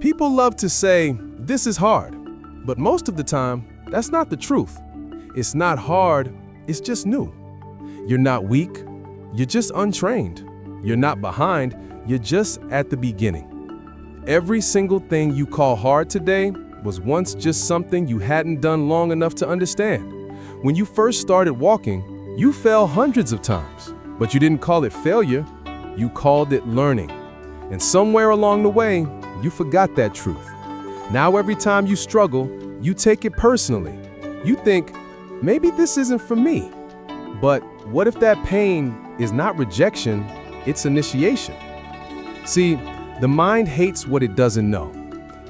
People love to say, this is hard, but most of the time, that's not the truth. It's not hard, it's just new. You're not weak, you're just untrained. You're not behind, you're just at the beginning. Every single thing you call hard today was once just something you hadn't done long enough to understand. When you first started walking, you fell hundreds of times, but you didn't call it failure, you called it learning. And somewhere along the way, you forgot that truth. Now every time you struggle, you take it personally. You think, maybe this isn't for me. But what if that pain is not rejection, it's initiation? See, the mind hates what it doesn't know.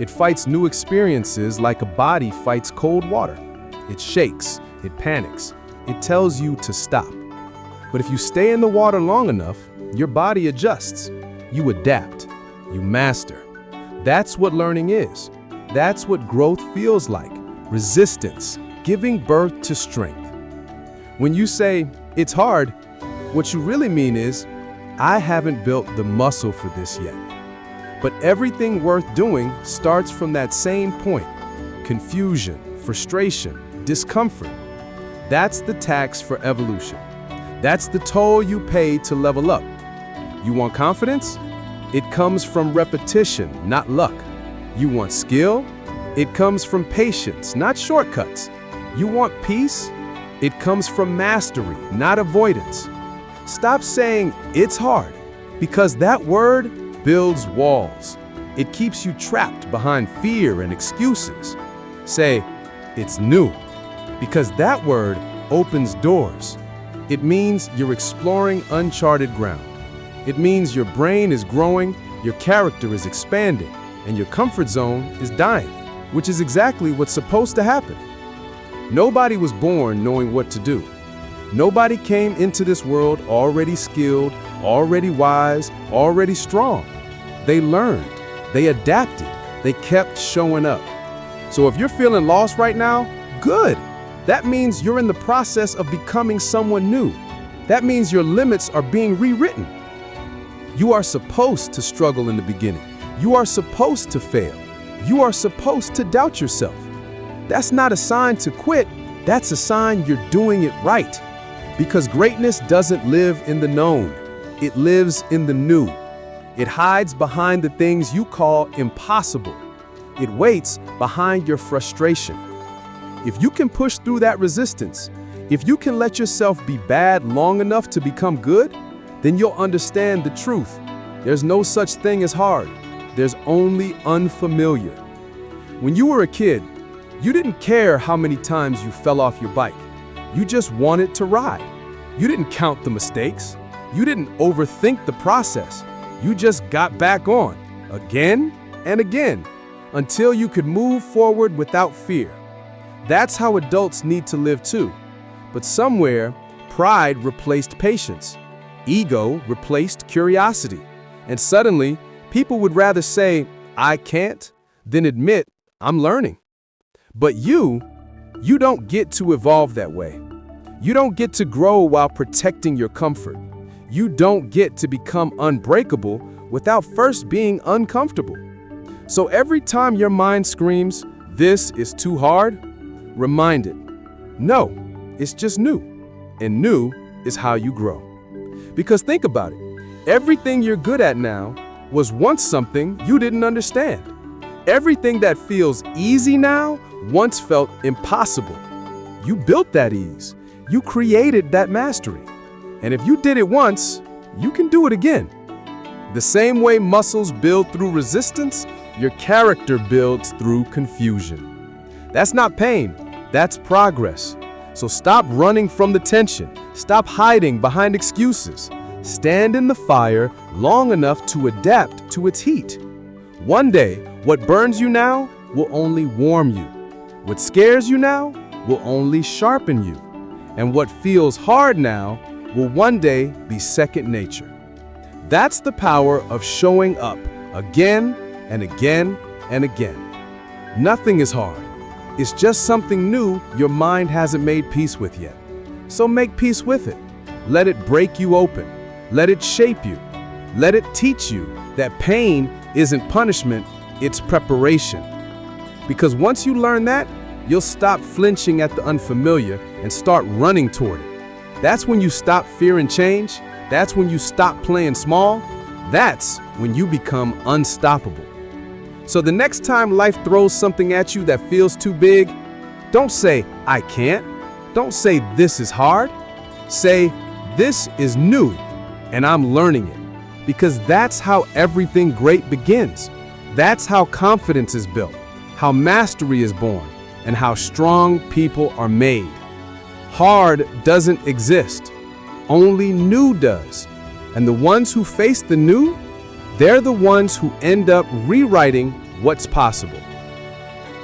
It fights new experiences like a body fights cold water. It shakes, it panics, it tells you to stop. But if you stay in the water long enough, your body adjusts. You adapt, you master. That's what learning is. That's what growth feels like. Resistance, giving birth to strength. When you say, it's hard, what you really mean is, I haven't built the muscle for this yet. But everything worth doing starts from that same point. Confusion, frustration, discomfort. That's the tax for evolution. That's the toll you pay to level up. You want confidence? It comes from repetition, not luck. You want skill? It comes from patience, not shortcuts. You want peace? It comes from mastery, not avoidance. Stop saying, it's hard, because that word builds walls. It keeps you trapped behind fear and excuses. Say, it's new, because that word opens doors. It means you're exploring uncharted ground. It means your brain is growing, your character is expanding, and your comfort zone is dying, which is exactly what's supposed to happen. Nobody was born knowing what to do. Nobody came into this world already skilled, already wise, already strong. They learned, they adapted, they kept showing up. So if you're feeling lost right now, good. That means you're in the process of becoming someone new. That means your limits are being rewritten. You are supposed to struggle in the beginning. You are supposed to fail. You are supposed to doubt yourself. That's not a sign to quit. That's a sign you're doing it right. Because greatness doesn't live in the known. It lives in the new. It hides behind the things you call impossible. It waits behind your frustration. If you can push through that resistance, if you can let yourself be bad long enough to become good, then you'll understand the truth. There's no such thing as hard. There's only unfamiliar. When you were a kid, you didn't care how many times you fell off your bike. You just wanted to ride. You didn't count the mistakes. You didn't overthink the process. You just got back on, again and again, until you could move forward without fear. That's how adults need to live too. But somewhere, pride replaced patience. Ego replaced curiosity. And suddenly, people would rather say, I can't, than admit, I'm learning. But you don't get to evolve that way. You don't get to grow while protecting your comfort. You don't get to become unbreakable without first being uncomfortable. So every time your mind screams, this is too hard, remind it, no, it's just new. And new is how you grow. Because think about it, everything you're good at now was once something you didn't understand. Everything that feels easy now once felt impossible. You built that ease. You created that mastery. And if you did it once, you can do it again. The same way muscles build through resistance, your character builds through confusion. That's not pain, that's progress. So stop running from the tension. Stop hiding behind excuses. Stand in the fire long enough to adapt to its heat. One day, what burns you now will only warm you. What scares you now will only sharpen you. And what feels hard now will one day be second nature. That's the power of showing up again and again and again. Nothing is hard. It's just something new your mind hasn't made peace with yet. So make peace with it. Let it break you open. Let it shape you. Let it teach you that pain isn't punishment, it's preparation. Because once you learn that, you'll stop flinching at the unfamiliar and start running toward it. That's when you stop fearing change. That's when you stop playing small. That's when you become unstoppable. So the next time life throws something at you that feels too big, don't say, I can't. Don't say, this is hard. Say, this is new, and I'm learning it. Because that's how everything great begins. That's how confidence is built, how mastery is born, and how strong people are made. Hard doesn't exist. Only new does. And the ones who face the new, they're the ones who end up rewriting what's possible.